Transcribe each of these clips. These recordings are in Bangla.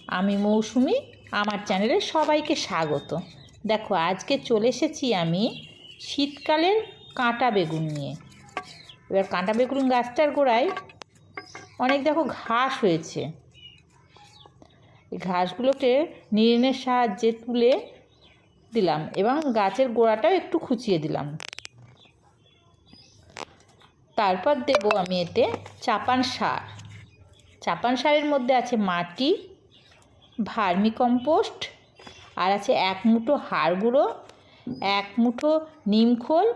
আমি মৌসুমি, আমার চ্যানেলে সবাইকে স্বাগত। দেখো আজকে চলে এসেছি আমি শীতকালের কাঁটা বেগুন নিয়ে। এবার কাঁটা বেগুন গাছটার গোড়ায় অনেক দেখো ঘাস হয়েছে। এই ঘাসগুলোকে নিড়ানির সাহায্যে তুলে দিলাম এবং গাছের গোড়াটাও একটু খুঁচিয়ে দিলাম। তারপর দেব আমি এতে চাপান সার। চাপান সারের মধ্যে আছে মাটি, ভার্মি কম্পোস্ট, আর আছে 1 মুঠো হাড় গুঁড়ো, 1 মুঠো নিম খোল,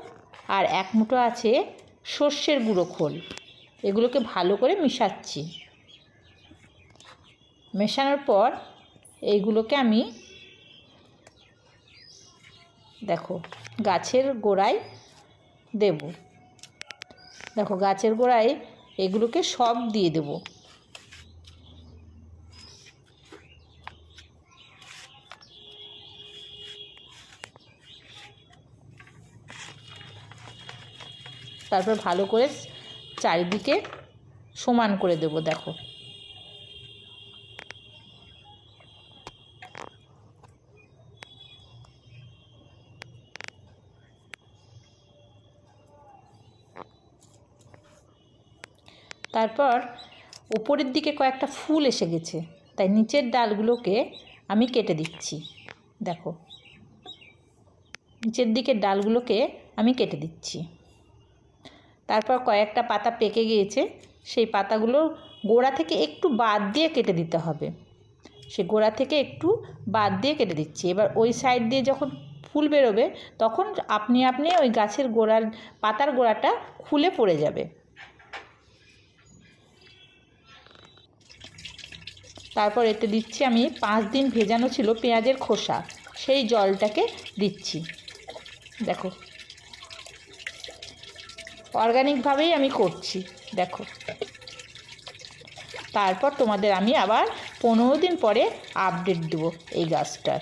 আর 1 মুঠো আছে সর্ষের গুঁড়ো খোল। এগুলোকে ভালো করে মিশাচ্ছি। মেশানোর পর এইগুলোকে আমি দেখো গাছের গোড়ায় দেব। দেখো গাছের গোড়ায় এগুলোকে সব দিয়ে দেব। তারপর ভালো করে চারিদিকে সমান করে দেব। দেখো তারপর উপরের দিকে কয়েকটা ফুল এসে গেছে, তাই নিচের ডালগুলোকে আমি কেটে দিচ্ছি। দেখো নিচের দিকের ডালগুলোকে আমি কেটে দিচ্ছি। তারপর কয়েকটা পাতা পেকে গিয়েছে, সেই পাতাগুলো গোড়া থেকে একটু বাদ দিয়ে কেটে দিতে হবে। সে গোড়া থেকে একটু বাদ দিয়ে কেটে দিচ্ছি। এবার ওই সাইড দিয়ে যখন ফুল বেরোবে তখন আপনি ওই গাছের গোড়ার পাতার গোড়াটা খুলে পড়ে যাবে। তারপর এতে দিচ্ছি আমি 5 দিন ভেজানো ছিল পেঁয়াজের খোসা, সেই জলটাকে দিচ্ছি। দেখো অর্গানিকভাবেই আমি করছি। দেখো তারপর তোমাদের আমি আবার 15 দিন পরে আপডেট দেবো এই গাছটার।